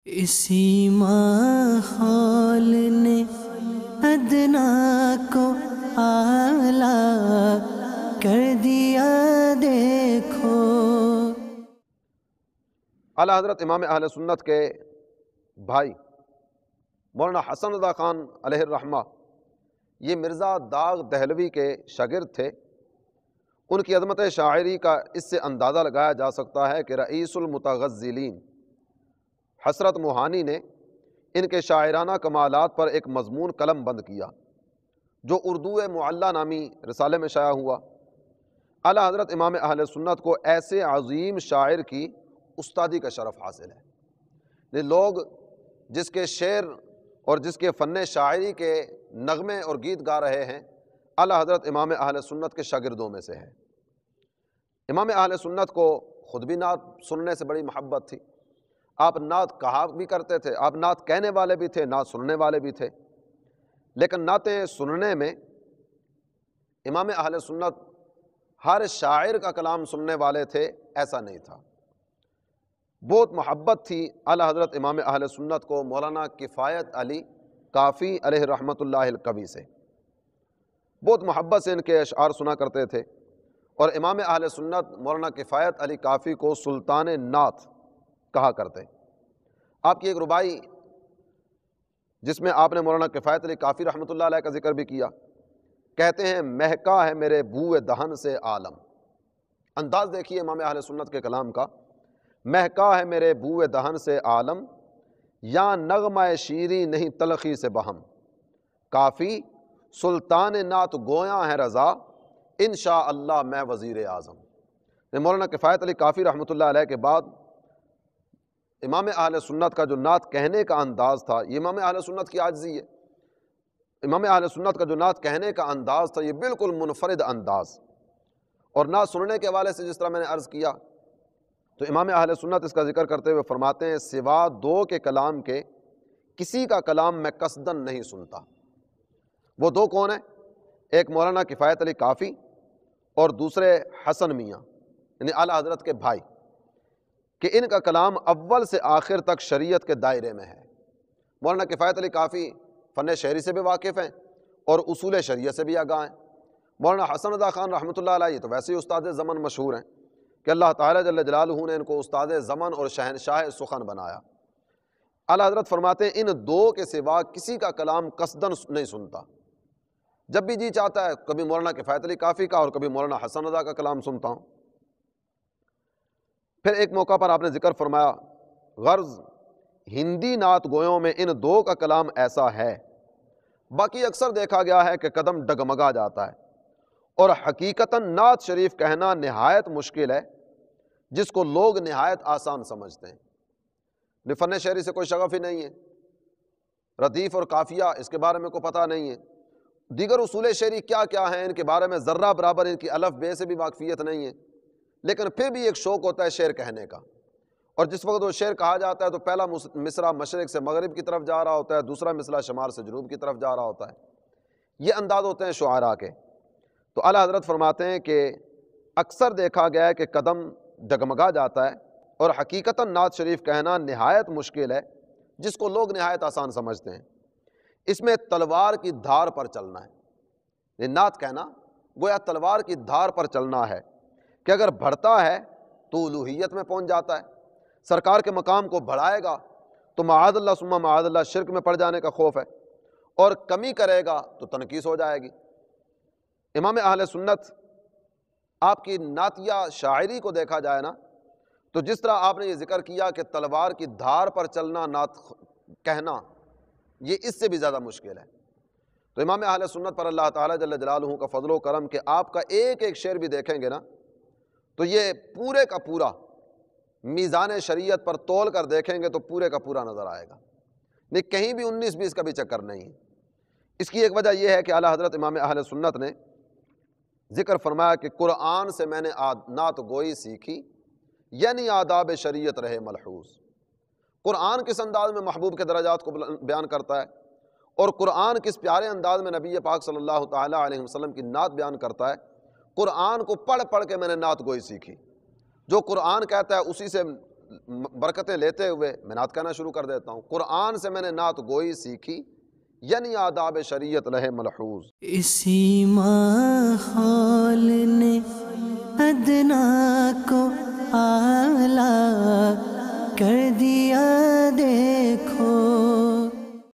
اسی ماحول نے ادنا کو اعلیٰ کر دیا دیکھو۔ اعلیٰ حضرت امام اہل سنت کے بھائی مولانا حسن رضا خان علیہ الرحمہ، یہ مرزا داغ دہلوی کے شاگرد تھے۔ ان کی عظمت شاعری کا اس سے اندازہ لگایا جا سکتا ہے کہ رئیس المتغزلین حسرت موہانی نے ان کے شاعرانہ کمالات پر ایک مضمون قلم بند کیا جو اردو معلیٰ نامی رسالے میں شائع ہوا۔ اعلیٰ حضرت امام اہل سنت کو ایسے عظیم شاعر کی استادی کا شرف حاصل ہے۔ لوگ جس کے شعر اور جس کے فن شاعری کے نغمے اور گیت گا رہے ہیں، اعلیٰ حضرت امام اہل سنت کے شاگردوں میں سے ہے۔ امام اہل سنت کو خود بھی نعت سننے سے بڑی محبت تھی۔ آپ نعت کہا بھی کرتے تھے، آپ نعت کہنے والے بھی تھے، نعت سننے والے بھی تھے۔ لیکن نعتیں سننے میں امام اہل سنت ہر شاعر کا کلام سننے والے تھے، ایسا نہیں تھا۔ بہت محبت تھی اعلیٰ حضرت امام اہل سنت کو مولانا کفایت علی کافی علیہ رحمۃ اللہ الکوی سے۔ بہت محبت سے ان کے اشعار سنا کرتے تھے، اور امام اہل سنت مولانا کفایت علی کافی کو سلطان نعت کہا کرتے۔ آپ کی ایک ربائی جس میں آپ نے مولانا کفایت علی کافی رحمۃ اللہ علیہ کا ذکر بھی کیا، کہتے ہیں مہکا ہے میرے بوئے دہن سے عالم۔ انداز دیکھیے امام اہل سنت کے کلام کا، مہکا ہے میرے بوئے دہن سے عالم، یا نغمہ شیریں نہیں تلخی سے بہم، کافی سلطان نعت گویاں ہے رضا، انشاءاللہ میں وزیر اعظم۔ مولانا کفایت علی کافی رحمۃ اللہ علیہ کے بعد امام اہل سنت کا جو نعت کہنے کا انداز تھا، یہ امام اہل سنت کی عاجزی ہے۔ امام اہل سنت کا جو نعت کہنے کا انداز تھا، یہ بالکل منفرد انداز، اور نعت سننے کے حوالے سے جس طرح میں نے عرض کیا، تو امام اہل سنت اس کا ذکر کرتے ہوئے فرماتے ہیں سوا دو کے کلام کے کسی کا کلام میں قصدن نہیں سنتا۔ وہ دو کون ہیں؟ ایک مولانا کفایت علی کافی اور دوسرے حسن میاں، یعنی اعلیٰ حضرت کے بھائی، کہ ان کا کلام اول سے آخر تک شریعت کے دائرے میں ہے۔ مولانا کفایت علی کافی فن شعری سے بھی واقف ہیں اور اصول شریعت سے بھی آگاہ ہیں۔ مولانا حسن رضا خان رحمۃ اللہ علیہ تو ویسے ہی استاد زمن مشہور ہیں کہ اللہ تعالیٰ جل جلالہ نے ان کو استاد زمن اور شہنشاہ سخن بنایا۔ اعلیٰ حضرت فرماتے ہیں ان دو کے سوا کسی کا کلام قصدن نہیں سنتا۔ جب بھی جی چاہتا ہے کبھی مولانا کفایت علی کافی کا اور کبھی مولانا حسن رضا کا کلام سنتا ہوں۔ پھر ایک موقع پر آپ نے ذکر فرمایا غرض ہندی نعت گویوں میں ان دو کا کلام ایسا ہے، باقی اکثر دیکھا گیا ہے کہ قدم ڈگمگا جاتا ہے، اور حقیقتاً نعت شریف کہنا نہایت مشکل ہے جس کو لوگ نہایت آسان سمجھتے ہیں۔ فن شعری سے کوئی شغف ہی نہیں ہے، ردیف اور قافیہ اس کے بارے میں کوئی پتہ نہیں ہے، دیگر اصول شعری کیا کیا ہیں ان کے بارے میں ذرہ برابر ان کی الف بے سے بھی واقفیت نہیں ہے، لیکن پھر بھی ایک شوق ہوتا ہے شعر کہنے کا، اور جس وقت وہ شعر کہا جاتا ہے تو پہلا مصرع مشرق سے مغرب کی طرف جا رہا ہوتا ہے، دوسرا مصرع شمال سے جنوب کی طرف جا رہا ہوتا ہے۔ یہ انداز ہوتے ہیں شعراء کے۔ تو اعلیٰ حضرت فرماتے ہیں کہ اکثر دیکھا گیا ہے کہ قدم ڈگمگا جاتا ہے، اور حقیقتاً نعت شریف کہنا نہایت مشکل ہے جس کو لوگ نہایت آسان سمجھتے ہیں۔ اس میں تلوار کی دھار پر چلنا ہے، یہ نعت کہنا گویا تلوار کی دھار پر چلنا ہے کہ اگر بڑھتا ہے تو الوہیت میں پہنچ جاتا ہے، سرکار کے مقام کو بڑھائے گا تو معاذ اللہ ثم معاذ اللہ شرک میں پڑ جانے کا خوف ہے، اور کمی کرے گا تو تنقیص ہو جائے گی۔ امام اہل سنت آپ کی نعتیہ شاعری کو دیکھا جائے نا، تو جس طرح آپ نے یہ ذکر کیا کہ تلوار کی دھار پر چلنا نعت کہنا، یہ اس سے بھی زیادہ مشکل ہے۔ تو امام اہل سنت پر اللہ تعالیٰ جل جلالہ کا فضل و کرم کہ آپ کا ایک ایک شعر بھی دیکھیں گے نا تو یہ پورے کا پورا میزان شریعت پر تول کر دیکھیں گے تو پورے کا پورا نظر آئے گا، نہیں کہیں بھی 19-20 کا بھی چکر نہیں ہے۔ اس کی ایک وجہ یہ ہے کہ اعلیٰ حضرت امام اہل سنت نے ذکر فرمایا کہ قرآن سے میں نے نعت گوئی سیکھی، یعنی آداب شریعت رہے ملحوظ۔ قرآن کس انداز میں محبوب کے درجات کو بیان کرتا ہے، اور قرآن کس پیارے انداز میں نبی پاک صلی اللہ تعالیٰ علیہ وسلم کی نعت بیان کرتا ہے، قرآن کو پڑھ پڑھ کے میں نے نعت گوئی سیکھی۔ جو قرآن کہتا ہے اسی سے برکتیں لیتے ہوئے میں نعت کہنا شروع کر دیتا ہوں۔ قرآن سے میں نے نعت گوئی سیکھی، یعنی آداب شریعت لہ ملحوظ۔ اسی ماحول نے ادنا کو اعلیٰ کر